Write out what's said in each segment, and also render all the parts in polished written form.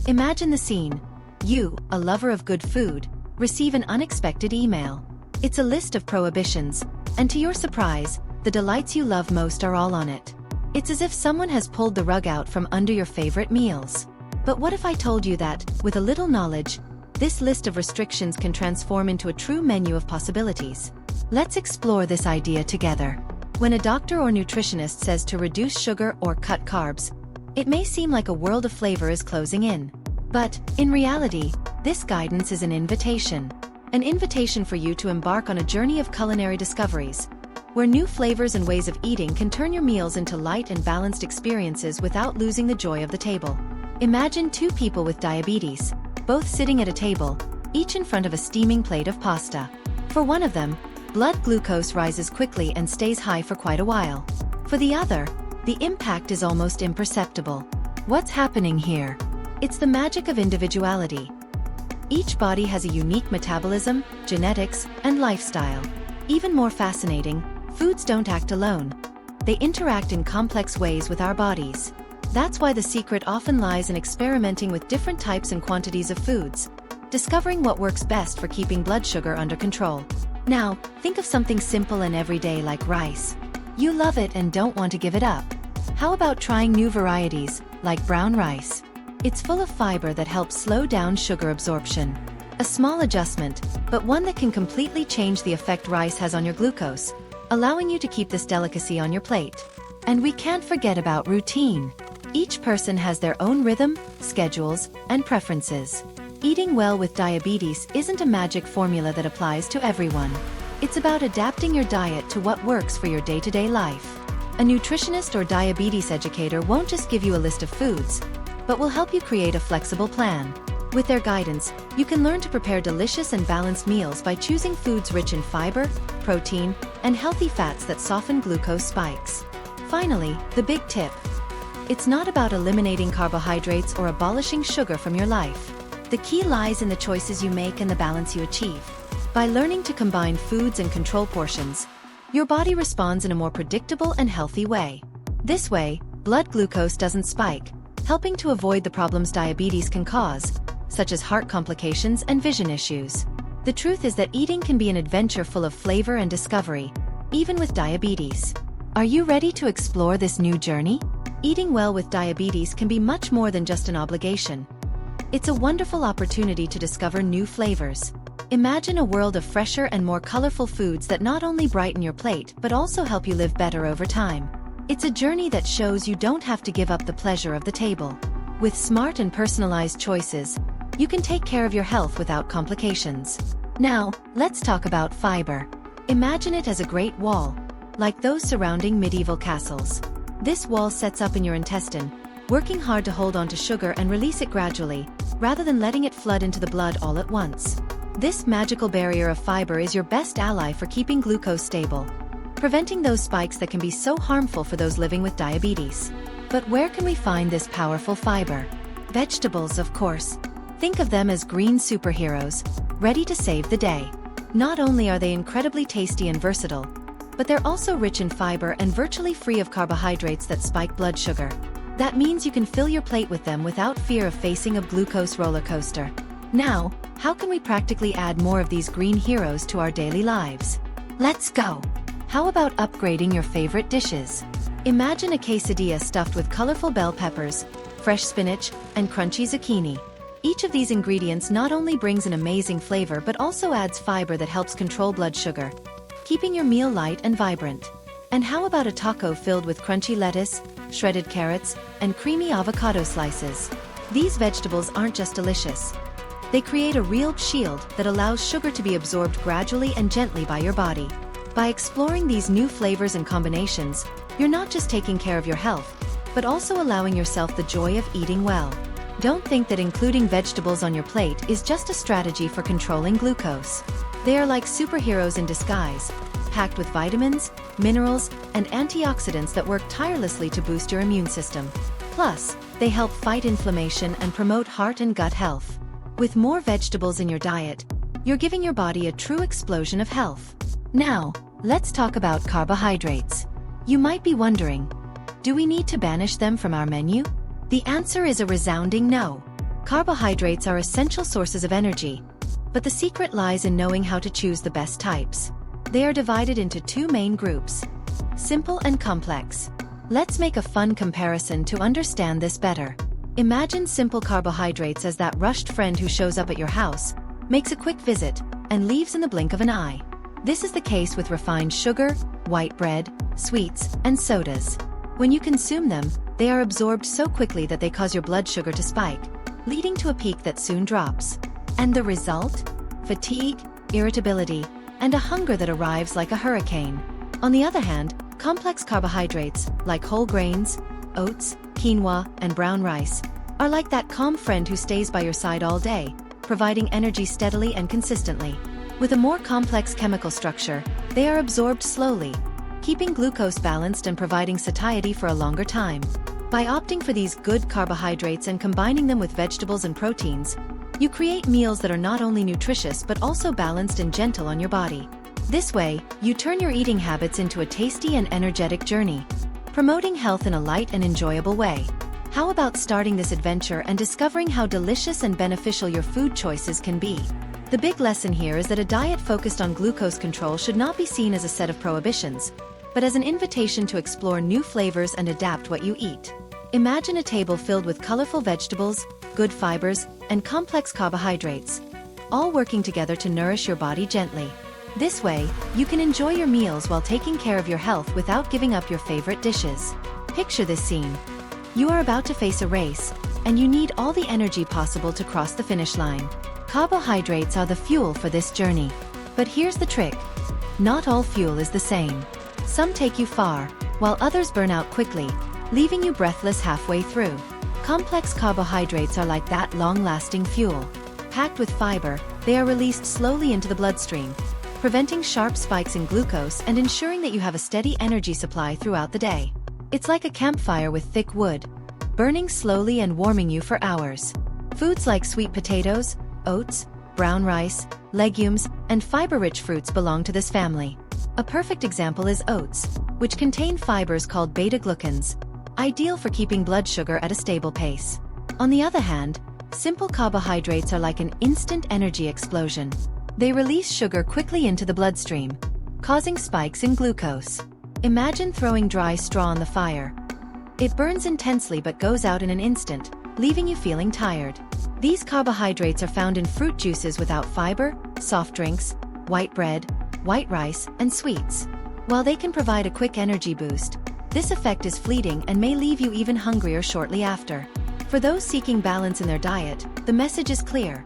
Imagine the scene. You, a lover of good food, receive an unexpected email. It's a list of prohibitions, and to your surprise, the delights you love most are all on it. It's as if someone has pulled the rug out from under your favorite meals. But what if I told you that, with a little knowledge, this list of restrictions can transform into a true menu of possibilities? Let's explore this idea together. When a doctor or nutritionist says to reduce sugar or cut carbs, it may seem like a world of flavor is closing in. But, in reality, this guidance is an invitation. An invitation for you to embark on a journey of culinary discoveries, where new flavors and ways of eating can turn your meals into light and balanced experiences without losing the joy of the table. Imagine two people with diabetes, both sitting at a table, each in front of a steaming plate of pasta. For one of them, blood glucose rises quickly and stays high for quite a while. For the other, the impact is almost imperceptible. What's happening here? It's the magic of individuality. Each body has a unique metabolism, genetics, and lifestyle. Even more fascinating, foods don't act alone. They interact in complex ways with our bodies. That's why the secret often lies in experimenting with different types and quantities of foods, discovering what works best for keeping blood sugar under control. Now, think of something simple and everyday like rice. You love it and don't want to give it up. How about trying new varieties, like brown rice? It's full of fiber that helps slow down sugar absorption. A small adjustment, but one that can completely change the effect rice has on your glucose, allowing you to keep this delicacy on your plate. And we can't forget about routine. Each person has their own rhythm, schedules, and preferences. Eating well with diabetes isn't a magic formula that applies to everyone. It's about adapting your diet to what works for your day-to-day life. A nutritionist or diabetes educator won't just give you a list of foods, but will help you create a flexible plan. With their guidance, you can learn to prepare delicious and balanced meals by choosing foods rich in fiber, protein, and healthy fats that soften glucose spikes. Finally, the big tip. It's not about eliminating carbohydrates or abolishing sugar from your life. The key lies in the choices you make and the balance you achieve. By learning to combine foods and control portions, your body responds in a more predictable and healthy way. This way, blood glucose doesn't spike, helping to avoid the problems diabetes can cause, such as heart complications and vision issues. The truth is that eating can be an adventure full of flavor and discovery, even with diabetes. Are you ready to explore this new journey? Eating well with diabetes can be much more than just an obligation. It's a wonderful opportunity to discover new flavors. Imagine a world of fresher and more colorful foods that not only brighten your plate but also help you live better over time. It's a journey that shows you don't have to give up the pleasure of the table. With smart and personalized choices, you can take care of your health without complications. Now, let's talk about fiber. Imagine it as a great wall, like those surrounding medieval castles. This wall sets up in your intestine, working hard to hold on to sugar and release it gradually, rather than letting it flood into the blood all at once. This magical barrier of fiber is your best ally for keeping glucose stable, preventing those spikes that can be so harmful for those living with diabetes. But where can we find this powerful fiber? Vegetables, of course. Think of them as green superheroes, ready to save the day. Not only are they incredibly tasty and versatile, but they're also rich in fiber and virtually free of carbohydrates that spike blood sugar. That means you can fill your plate with them without fear of facing a glucose roller coaster. Now, how can we practically add more of these green heroes to our daily lives? Let's go! How about upgrading your favorite dishes? Imagine a quesadilla stuffed with colorful bell peppers, fresh spinach, and crunchy zucchini. Each of these ingredients not only brings an amazing flavor but also adds fiber that helps control blood sugar, keeping your meal light and vibrant. And how about a taco filled with crunchy lettuce, shredded carrots, and creamy avocado slices? These vegetables aren't just delicious. They create a real shield that allows sugar to be absorbed gradually and gently by your body. By exploring these new flavors and combinations, you're not just taking care of your health, but also allowing yourself the joy of eating well. Don't think that including vegetables on your plate is just a strategy for controlling glucose. They are like superheroes in disguise, packed with vitamins, minerals, and antioxidants that work tirelessly to boost your immune system. Plus, they help fight inflammation and promote heart and gut health. With more vegetables in your diet, you're giving your body a true explosion of health. Now, let's talk about carbohydrates. You might be wondering, do we need to banish them from our menu? The answer is a resounding no. Carbohydrates are essential sources of energy, but the secret lies in knowing how to choose the best types. They are divided into two main groups: simple and complex. Let's make a fun comparison to understand this better. Imagine simple carbohydrates as that rushed friend who shows up at your house, makes a quick visit, and leaves in the blink of an eye. This is the case with refined sugar, white bread, sweets, and sodas. When you consume them, they are absorbed so quickly that they cause your blood sugar to spike, leading to a peak that soon drops. And the result? Fatigue, irritability, and a hunger that arrives like a hurricane. On the other hand, complex carbohydrates, like whole grains, oats, quinoa, and brown rice, are like that calm friend who stays by your side all day, providing energy steadily and consistently. With a more complex chemical structure, they are absorbed slowly, keeping glucose balanced and providing satiety for a longer time. By opting for these good carbohydrates and combining them with vegetables and proteins, you create meals that are not only nutritious but also balanced and gentle on your body. This way, you turn your eating habits into a tasty and energetic journey, promoting health in a light and enjoyable way. How about starting this adventure and discovering how delicious and beneficial your food choices can be? The big lesson here is that a diet focused on glucose control should not be seen as a set of prohibitions, but as an invitation to explore new flavors and adapt what you eat. Imagine a table filled with colorful vegetables, good fibers, and complex carbohydrates, all working together to nourish your body gently. This way, you can enjoy your meals while taking care of your health without giving up your favorite dishes. Picture this scene. You are about to face a race, and you need all the energy possible to cross the finish line. Carbohydrates are the fuel for this journey. But here's the trick. Not all fuel is the same. Some take you far, while others burn out quickly, leaving you breathless halfway through. Complex carbohydrates are like that long-lasting fuel. Packed with fiber, they are released slowly into the bloodstream, preventing sharp spikes in glucose and ensuring that you have a steady energy supply throughout the day. It's like a campfire with thick wood, burning slowly and warming you for hours. Foods like sweet potatoes, oats, brown rice, legumes, and fiber-rich fruits belong to this family. A perfect example is oats, which contain fibers called beta-glucans, ideal for keeping blood sugar at a stable pace. On the other hand, simple carbohydrates are like an instant energy explosion. They release sugar quickly into the bloodstream, causing spikes in glucose. Imagine throwing dry straw on the fire. It burns intensely but goes out in an instant, leaving you feeling tired. These carbohydrates are found in fruit juices without fiber, soft drinks, white bread, white rice, and sweets. While they can provide a quick energy boost, this effect is fleeting and may leave you even hungrier shortly after. For those seeking balance in their diet, the message is clear.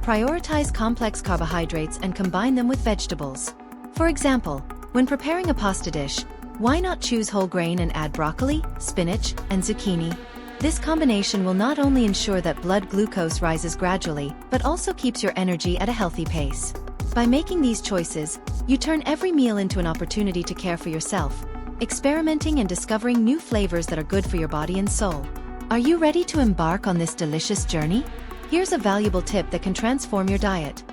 Prioritize complex carbohydrates and combine them with vegetables. For example, when preparing a pasta dish, why not choose whole grain and add broccoli, spinach, and zucchini? This combination will not only ensure that blood glucose rises gradually, but also keeps your energy at a healthy pace. By making these choices, you turn every meal into an opportunity to care for yourself, experimenting and discovering new flavors that are good for your body and soul. Are you ready to embark on this delicious journey? Here's a valuable tip that can transform your diet.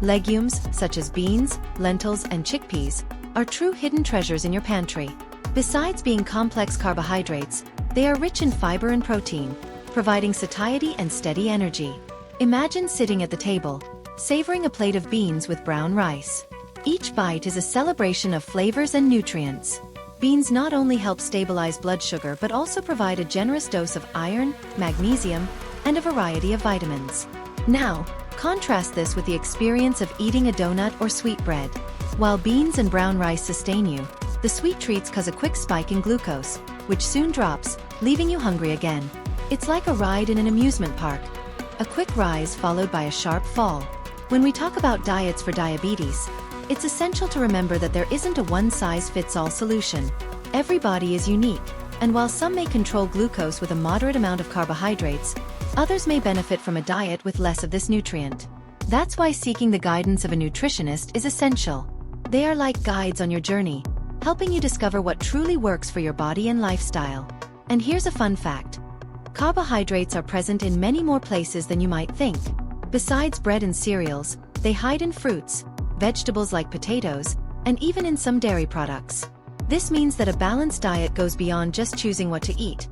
Legumes, such as beans, lentils, and chickpeas, are true hidden treasures in your pantry. Besides being complex carbohydrates, they are rich in fiber and protein, providing satiety and steady energy. Imagine sitting at the table, savoring a plate of beans with brown rice. Each bite is a celebration of flavors and nutrients. Beans not only help stabilize blood sugar but also provide a generous dose of iron, magnesium, and a variety of vitamins. Now, contrast this with the experience of eating a donut or sweetbread. While beans and brown rice sustain you, the sweet treats cause a quick spike in glucose, which soon drops, leaving you hungry again. It's like a ride in an amusement park. A quick rise followed by a sharp fall. When we talk about diets for diabetes, it's essential to remember that there isn't a one-size-fits-all solution. Every body is unique, and while some may control glucose with a moderate amount of carbohydrates, others may benefit from a diet with less of this nutrient. That's why seeking the guidance of a nutritionist is essential. They are like guides on your journey, helping you discover what truly works for your body and lifestyle. And here's a fun fact. Carbohydrates are present in many more places than you might think. Besides bread and cereals, they hide in fruits, vegetables like potatoes, and even in some dairy products. This means that a balanced diet goes beyond just choosing what to eat.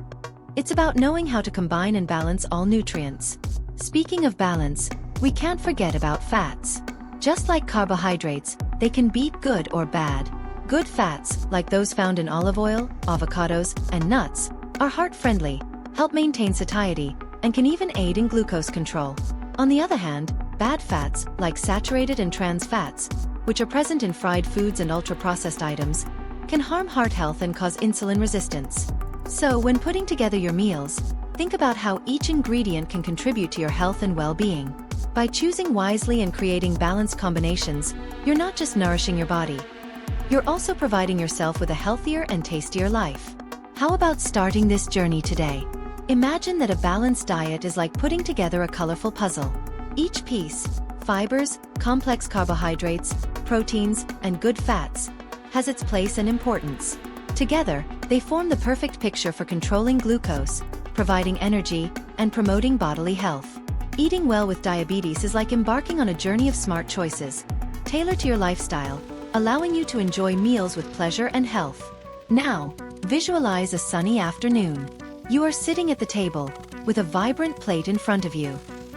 It's about knowing how to combine and balance all nutrients. Speaking of balance, we can't forget about fats. Just like carbohydrates, they can be good or bad. Good fats, like those found in olive oil, avocados, and nuts, are heart-friendly, help maintain satiety, and can even aid in glucose control. On the other hand, bad fats, like saturated and trans fats, which are present in fried foods and ultra-processed items, can harm heart health and cause insulin resistance. So when putting together your meals, think about how each ingredient can contribute to your health and well-being. By choosing wisely and creating balanced combinations, you're not just nourishing your body, you're also providing yourself with a healthier and tastier life. How about starting this journey today? Imagine that a balanced diet is like putting together a colorful puzzle. Each piece, fibers, complex carbohydrates, proteins, and good fats, has its place and importance. Together, they form the perfect picture for controlling glucose, providing energy, and promoting bodily health. Eating well with diabetes is like embarking on a journey of smart choices, tailored to your lifestyle, allowing you to enjoy meals with pleasure and health. Now, visualize a sunny afternoon. You are sitting at the table, with a vibrant plate in front of you.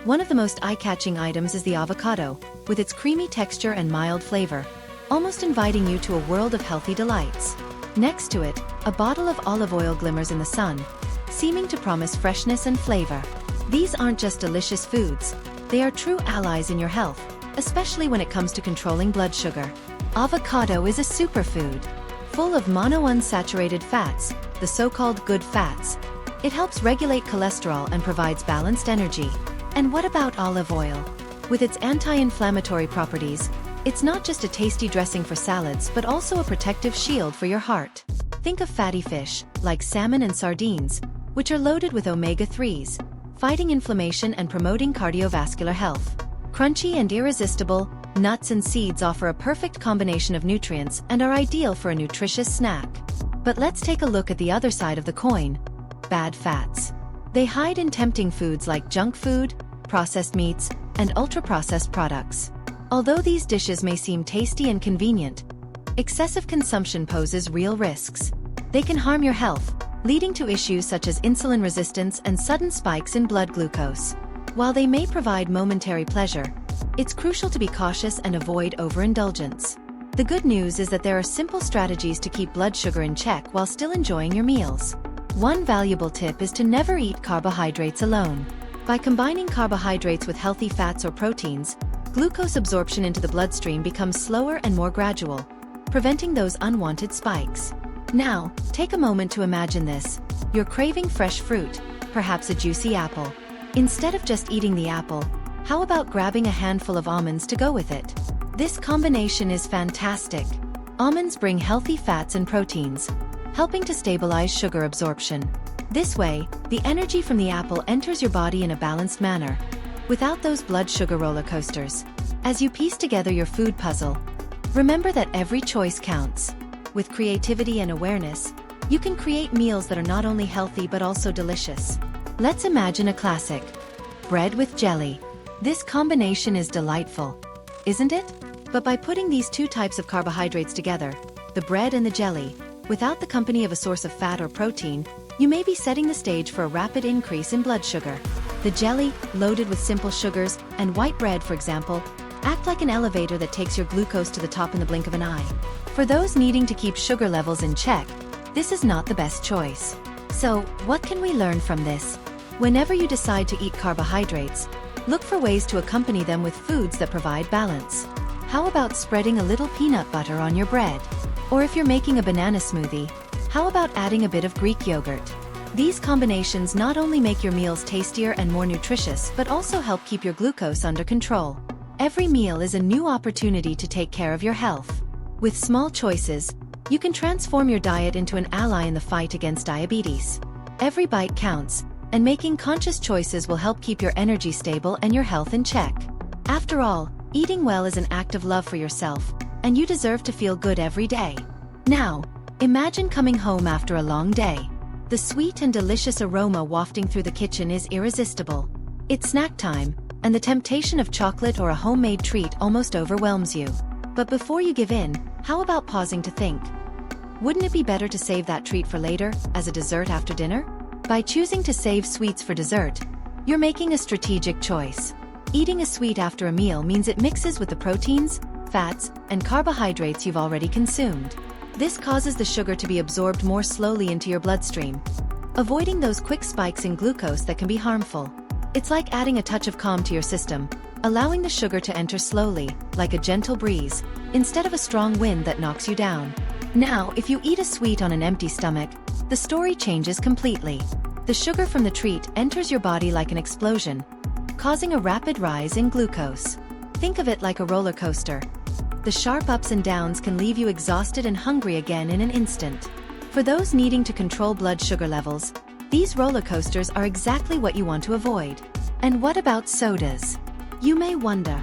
One of the most eye-catching items is the avocado, with its creamy texture and mild flavor, almost inviting you to a world of healthy delights. Next to it, a bottle of olive oil glimmers in the sun, seeming to promise freshness and flavor. These aren't just delicious foods, they are true allies in your health, especially when it comes to controlling blood sugar. Avocado is a superfood, full of monounsaturated fats, the so-called good fats. It helps regulate cholesterol and provides balanced energy. And what about olive oil? With its anti-inflammatory properties, it's not just a tasty dressing for salads but also a protective shield for your heart. Think of fatty fish, like salmon and sardines, which are loaded with omega-3s, fighting inflammation and promoting cardiovascular health. Crunchy and irresistible, nuts and seeds offer a perfect combination of nutrients and are ideal for a nutritious snack. But let's take a look at the other side of the coin: bad fats. They hide in tempting foods like junk food, processed meats, and ultra-processed products. Although these dishes may seem tasty and convenient, excessive consumption poses real risks. They can harm your health, leading to issues such as insulin resistance and sudden spikes in blood glucose. While they may provide momentary pleasure, it's crucial to be cautious and avoid overindulgence. The good news is that there are simple strategies to keep blood sugar in check while still enjoying your meals. One valuable tip is to never eat carbohydrates alone. By combining carbohydrates with healthy fats or proteins, glucose absorption into the bloodstream becomes slower and more gradual, preventing those unwanted spikes. Now, take a moment to imagine this. You're craving fresh fruit, perhaps a juicy apple. Instead of just eating the apple, how about grabbing a handful of almonds to go with it? This combination is fantastic. Almonds bring healthy fats and proteins, helping to stabilize sugar absorption. This way, the energy from the apple enters your body in a balanced manner, without those blood sugar roller coasters. As you piece together your food puzzle, remember that every choice counts. With creativity and awareness, you can create meals that are not only healthy but also delicious. Let's imagine a classic: bread with jelly. This combination is delightful, isn't it? But by putting these two types of carbohydrates together, the bread and the jelly, without the company of a source of fat or protein, you may be setting the stage for a rapid increase in blood sugar. The jelly, loaded with simple sugars, and white bread, for example, act like an elevator that takes your glucose to the top in the blink of an eye. For those needing to keep sugar levels in check, this is not the best choice. So, what can we learn from this? Whenever you decide to eat carbohydrates, look for ways to accompany them with foods that provide balance. How about spreading a little peanut butter on your bread? Or if you're making a banana smoothie, how about adding a bit of Greek yogurt? These combinations not only make your meals tastier and more nutritious but also help keep your glucose under control. Every meal is a new opportunity to take care of your health. With small choices, you can transform your diet into an ally in the fight against diabetes. Every bite counts, and making conscious choices will help keep your energy stable and your health in check. After all, eating well is an act of love for yourself, and you deserve to feel good every day. Now, imagine coming home after a long day. The sweet and delicious aroma wafting through the kitchen is irresistible. It's snack time, and the temptation of chocolate or a homemade treat almost overwhelms you. But before you give in, how about pausing to think? Wouldn't it be better to save that treat for later, as a dessert after dinner? By choosing to save sweets for dessert, You're making a strategic choice. Eating a sweet after a meal means it mixes with the proteins, fats, and carbohydrates you've already consumed. This causes the sugar to be absorbed more slowly into your bloodstream, avoiding those quick spikes in glucose that can be harmful. It's like adding a touch of calm to your system, allowing the sugar to enter slowly, like a gentle breeze, instead of a strong wind that knocks you down. Now, if you eat a sweet on an empty stomach, the story changes completely. The sugar from the treat enters your body like an explosion, causing a rapid rise in glucose. Think of it like a roller coaster. The sharp ups and downs can leave you exhausted and hungry again in an instant. For those needing to control blood sugar levels, these roller coasters are exactly what you want to avoid. And what about sodas? You may wonder,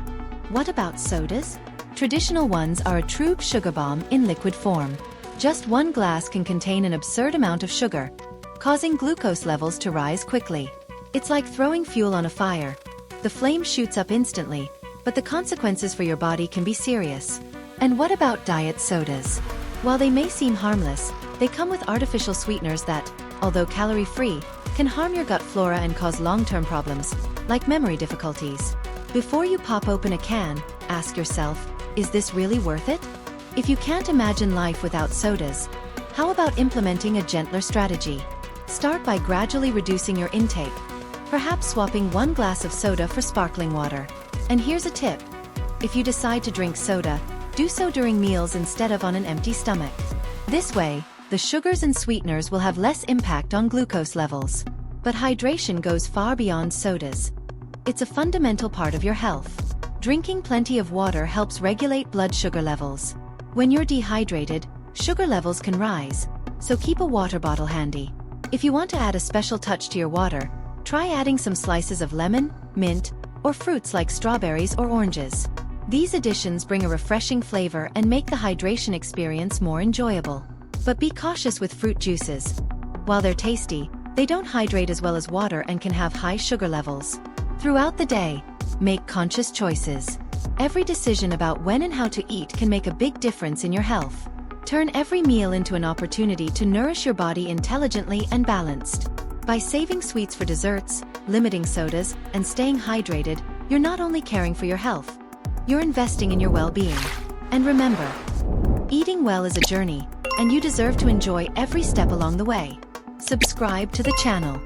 what about sodas? Traditional ones are a true sugar bomb in liquid form. Just one glass can contain an absurd amount of sugar, causing glucose levels to rise quickly. It's like throwing fuel on a fire. The flame shoots up instantly, but the consequences for your body can be serious. And what about diet sodas? While they may seem harmless, they come with artificial sweeteners that, although calorie-free, can harm your gut flora and cause long-term problems, like memory difficulties. Before you pop open a can, ask yourself, is this really worth it? If you can't imagine life without sodas, how about implementing a gentler strategy? Start by gradually reducing your intake, perhaps swapping one glass of soda for sparkling water. And here's a tip. If you decide to drink soda, do so during meals instead of on an empty stomach. This way, the sugars and sweeteners will have less impact on glucose levels. But hydration goes far beyond sodas. It's a fundamental part of your health. Drinking plenty of water helps regulate blood sugar levels. When you're dehydrated, sugar levels can rise, so keep a water bottle handy. If you want to add a special touch to your water, try adding some slices of lemon, mint, or fruits like strawberries or oranges. These additions bring a refreshing flavor and make the hydration experience more enjoyable. But be cautious with fruit juices. While they're tasty, they don't hydrate as well as water and can have high sugar levels. Throughout the day, make conscious choices. Every decision about when and how to eat can make a big difference in your health. Turn every meal into an opportunity to nourish your body intelligently and balanced. By saving sweets for desserts, limiting sodas, and staying hydrated, you're not only caring for your health, you're investing in your well-being. And remember, eating well is a journey, and you deserve to enjoy every step along the way. Subscribe to the channel.